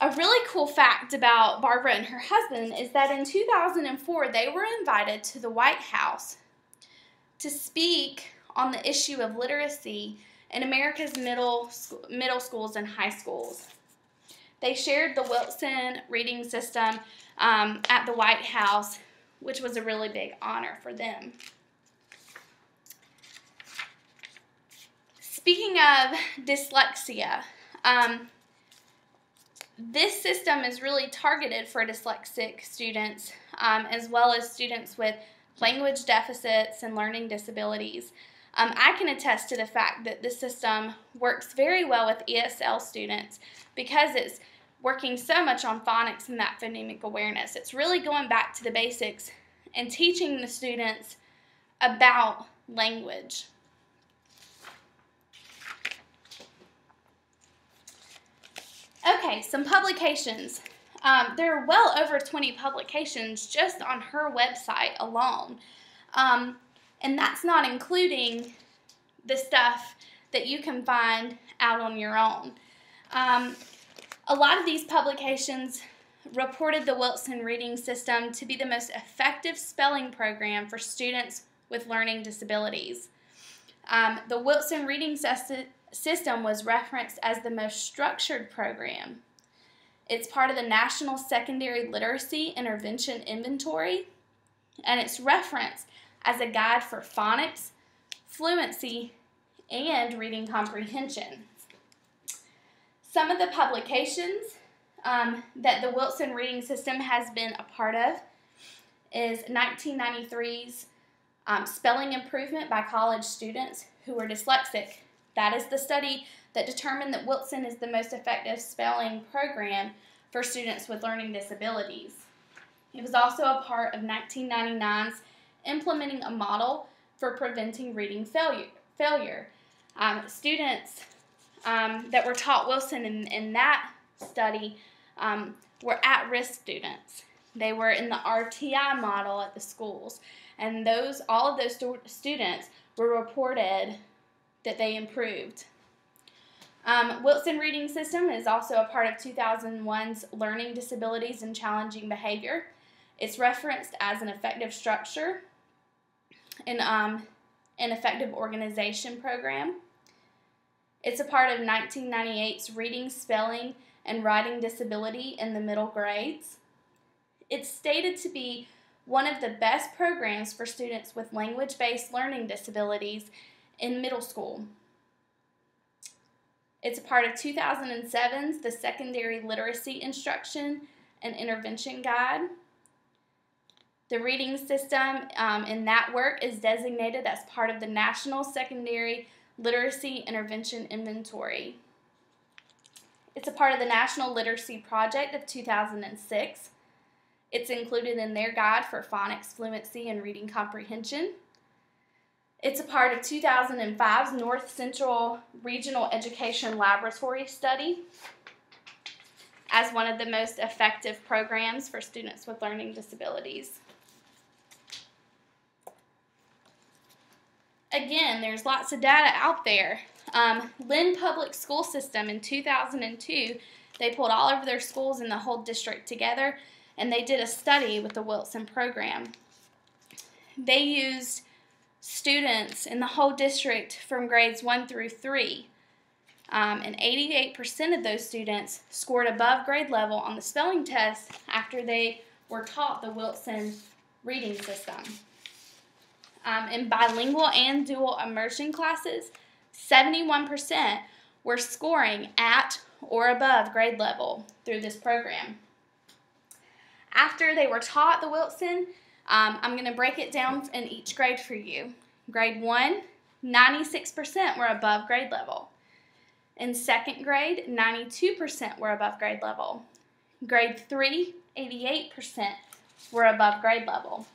A really cool fact about Barbara and her husband is that in 2004 they were invited to the White House to speak on the issue of literacy in America's middle schools and high schools. They shared the Wilson reading system at the White House, which was a really big honor for them. Speaking of dyslexia, this system is really targeted for dyslexic students as well as students with language deficits and learning disabilities. I can attest to the fact that this system works very well with ESL students because it's working so much on phonics and that phonemic awareness. It's really going back to the basics and teaching the students about language. Okay, some publications. There are well over 20 publications just on her website alone. And that's not including the stuff that you can find out on your own. A lot of these publications reported the Wilson Reading System to be the most effective spelling program for students with learning disabilities. The Wilson Reading System was referenced as the most structured program. It's part of the National Secondary Literacy Intervention Inventory, and it's referenced as a guide for phonics, fluency, and reading comprehension. Some of the publications that the Wilson Reading System has been a part of is 1993's Spelling Improvement by College Students Who Were Dyslexic. That is the study that determined that Wilson is the most effective spelling program for students with learning disabilities. It was also a part of 1999's Implementing a Model for Preventing Reading Failure. Students that were taught Wilson in that study were at-risk students. They were in the RTI model at the schools, and all of those students were reported that they improved. Wilson Reading System is also a part of 2001's Learning Disabilities and Challenging Behavior. It's referenced as an effective structure and an effective organization program. It's a part of 1998's Reading, Spelling, and Writing Disability in the Middle Grades. It's stated to be one of the best programs for students with language-based learning disabilities in middle school. It's a part of 2007's The Secondary Literacy Instruction and Intervention Guide. The reading system in that work is designated as part of the National Secondary Literacy Intervention Inventory. It's a part of the National Literacy Project of 2006. It's included in their guide for phonics, fluency, and reading comprehension. It's a part of 2005's North Central Regional Education Laboratory Study as one of the most effective programs for students with learning disabilities. Again, there's lots of data out there. Lynn Public School System in 2002, they pulled all of their schools in the whole district together, and they did a study with the Wilson program. They used students in the whole district from grades 1 through 3, and 88% of those students scored above grade level on the spelling test after they were taught the Wilson reading system. In bilingual and dual immersion classes, 71% were scoring at or above grade level through this program. After they were taught the Wilson, I'm going to break it down in each grade for you. Grade 1, 96% were above grade level. In second grade, 92% were above grade level. Grade 3, 88% were above grade level.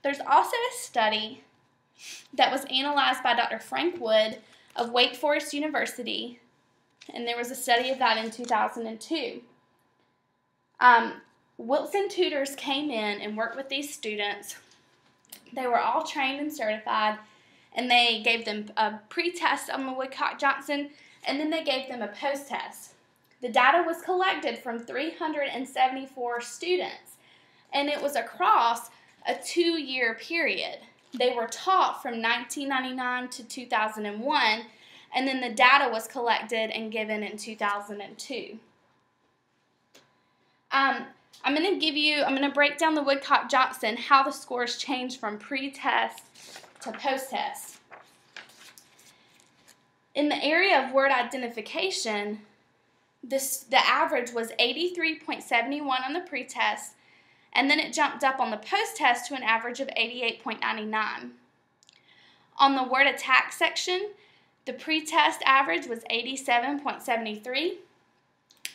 There's also a study that was analyzed by Dr. Frank Wood of Wake Forest University, and there was a study of that in 2002. Wilson tutors came in and worked with these students. They were all trained and certified, and they gave them a pre-test on the Woodcock-Johnson, and then they gave them a post-test. The data was collected from 374 students, and it was across a 2-year period. They were taught from 1999 to 2001, and then the data was collected and given in 2002. I'm going to break down the Woodcock-Johnson, how the scores changed from pre-test to post-test. In the area of word identification, the average was 83.71 on the pre-test, and then it jumped up on the post-test to an average of 88.99. On the word attack section, the pre-test average was 87.73,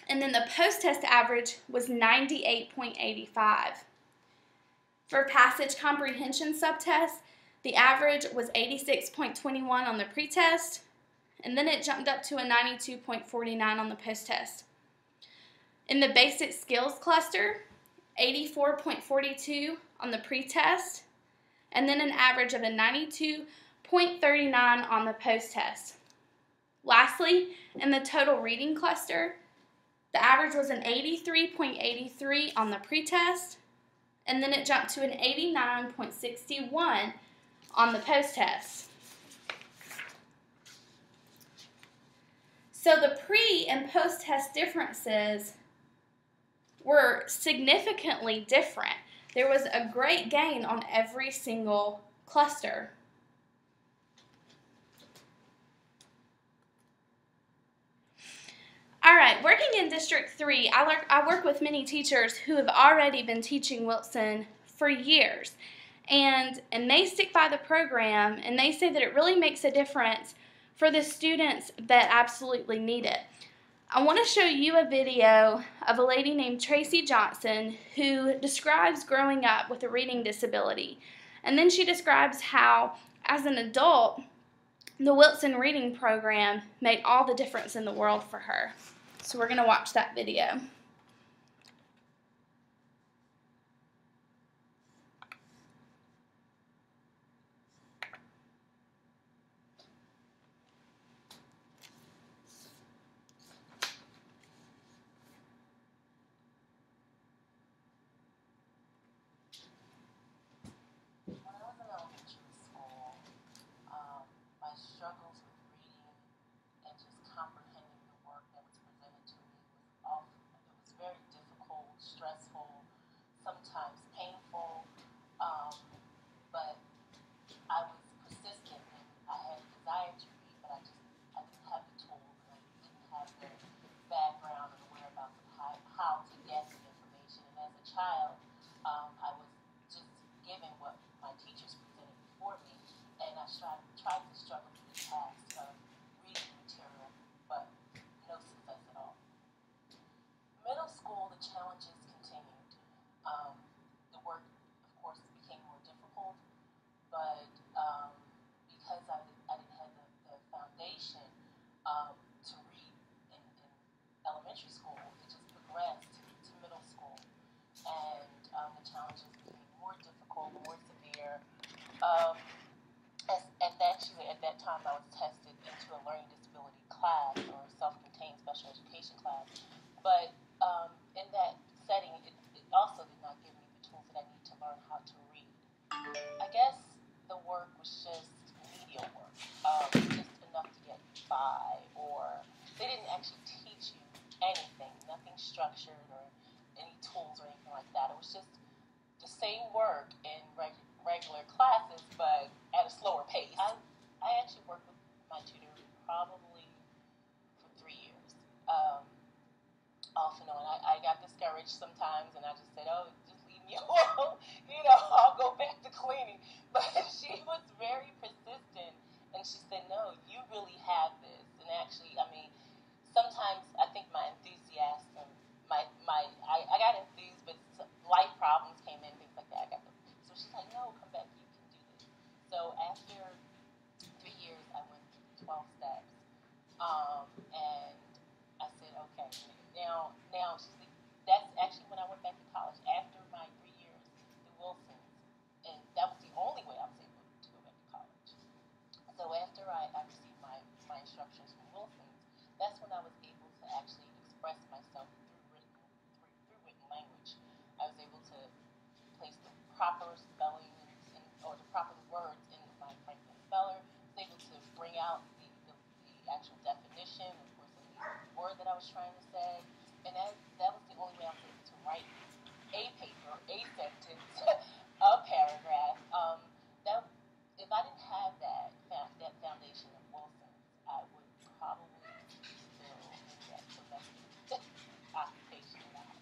and then the post-test average was 98.85. For passage comprehension subtest, the average was 86.21 on the pre-test, and then it jumped up to a 92.49 on the post-test. In the basic skills cluster, 84.42 on the pre-test, and then an average of a 92.39 on the post-test. Lastly, in the total reading cluster, the average was an 83.83 on the pre-test, and then it jumped to an 89.61 on the post-test. So the pre- and post-test differences were significantly different. There was a great gain on every single cluster. All right, working in District 3, I work with many teachers who have already been teaching Wilson for years, and they stick by the program, and they say that it really makes a difference for the students that absolutely need it. I want to show you a video of a lady named Tracy Johnson who describes growing up with a reading disability, and then she describes how, as an adult, the Wilson Reading Program made all the difference in the world for her. So we're going to watch that video. Struggles with reading and just comprehending the work that was presented to me was very difficult, stressful, sometimes painful, but I was persistent and I had a desire to read, but I didn't have the tools and I didn't have the background or the whereabouts of how to get the information. And as a child, I was just given what my teachers presented before me, and I tried to struggle through the task of reading material, but no success at all. Middle school, the challenges continued. The work, of course, became more difficult, but because I didn't have the foundation to read in elementary school, it just progressed to middle school, and the challenges became more difficult, more severe. At that time, I was tested into a learning disability class or self-contained special education class. But in that setting, it also did not give me the tools that I need to learn how to read. I guess the work was just remedial work, just enough to get by, or they didn't actually teach you anything, nothing structured or any tools or anything like that. It was just the same work in regular classes, but at a slower pace. I actually worked with my tutor probably for 3 years, off and on. I got discouraged sometimes, and I just said, "Oh, just leave me alone. I'll go back to cleaning." But she was very persistent, and she said, "No, you really have this." And actually, sometimes I think my enthusiasm, I got enthused, but life problems came in, things like that. So she's like, "No, come back. You can do this." So after 3 years, I went 12 steps, and I said, "Okay." Now she's like, that's actually when I went back to college after my 3 years at Wilson's, and that was the only way I was able to go back to college. So after I received my instructions from Wilson's, proper spelling or the proper words in my Franklin speller. I was able to bring out the actual definition, of course, of the word that I was trying to say, and that was the only way I was able to write a paper, a sentence, a paragraph. That if I didn't have that foundation of Wilson's, I would probably still in that domestic occupation now.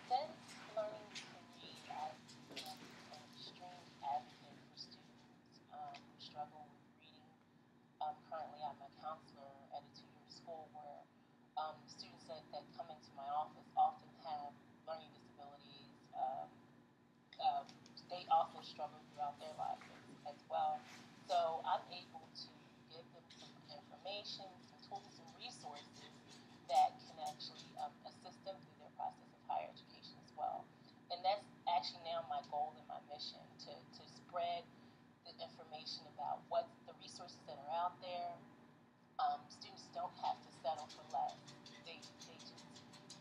Since learning to read, I've been an extreme advocate for students who struggle with reading. Currently, I'm a counselor at a two-year school where students that come into my office often have learning disabilities. They also struggle throughout their lives as well. So I'm able to give them some information, some tools, some resources that can actually assist them through their process of higher education as well. And that's actually now my goal and my mission, to spread the information about what the resources that are out there. Students don't have to settle for less.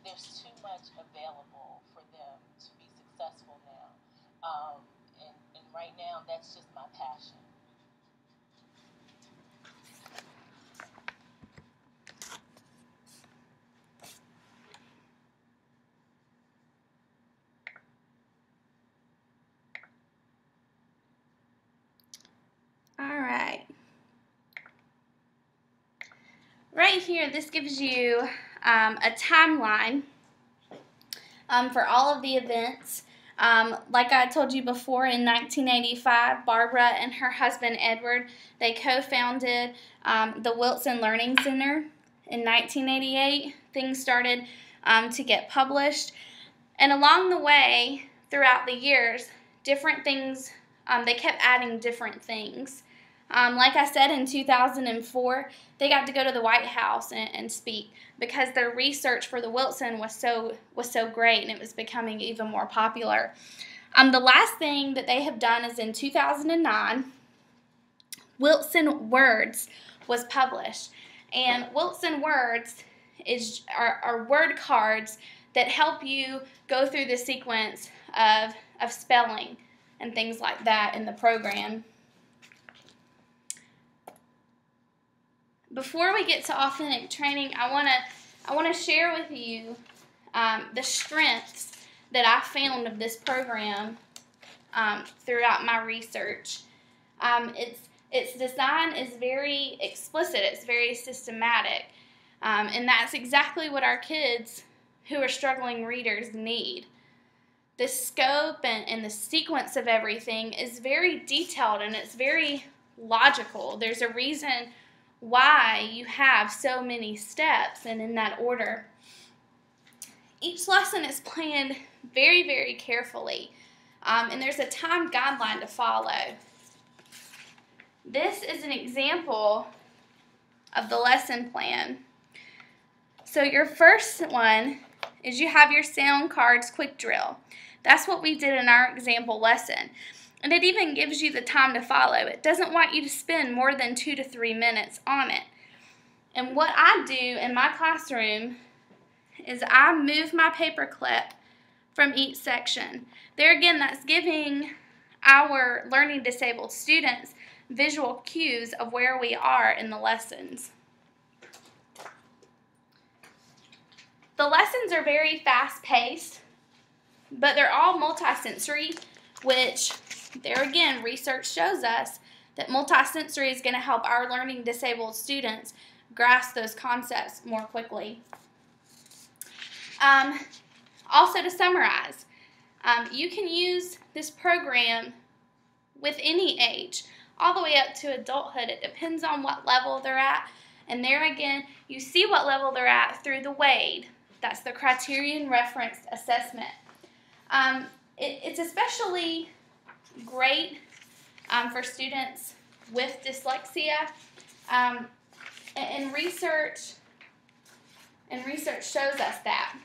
There's too much available for them to be successful now. And right now, that's just my passion. All right. Right here, this gives you a timeline for all of the events. Like I told you before, in 1985, Barbara and her husband Edward, they co-founded the Wilson Learning Center. In 1988, things started to get published. And along the way, throughout the years, different things, they kept adding different things. Like I said, in 2004, they got to go to the White House and speak because their research for the Wilson was so great, and it was becoming even more popular. The last thing that they have done is in 2009, Wilson Words was published. And Wilson Words are word cards that help you go through the sequence of spelling and things like that in the program. Before we get to authentic training, I want to share with you the strengths that I found of this program throughout my research. Its design is very explicit. It's very systematic, and that's exactly what our kids who are struggling readers need. The scope and the sequence of everything is very detailed, and it's very logical. There's a reason why you have so many steps and in that order. Each lesson is planned very, very carefully, and there's a time guideline to follow. This is an example of the lesson plan. So your first one is you have your sound cards quick drill. That's what we did in our example lesson. And it even gives you the time to follow. It doesn't want you to spend more than 2 to 3 minutes on it. And what I do in my classroom is I move my paper clip from each section. There again, that's giving our learning disabled students visual cues of where we are in the lessons. The lessons are very fast-paced, but they're all multisensory, which there again, research shows us that multisensory is going to help our learning disabled students grasp those concepts more quickly. Also, to summarize, you can use this program with any age, all the way up to adulthood. It depends on what level they're at. And there again, you see what level they're at through the WADE. That's the Criterion Referenced Assessment. It's especially great for students with dyslexia, and research shows us that.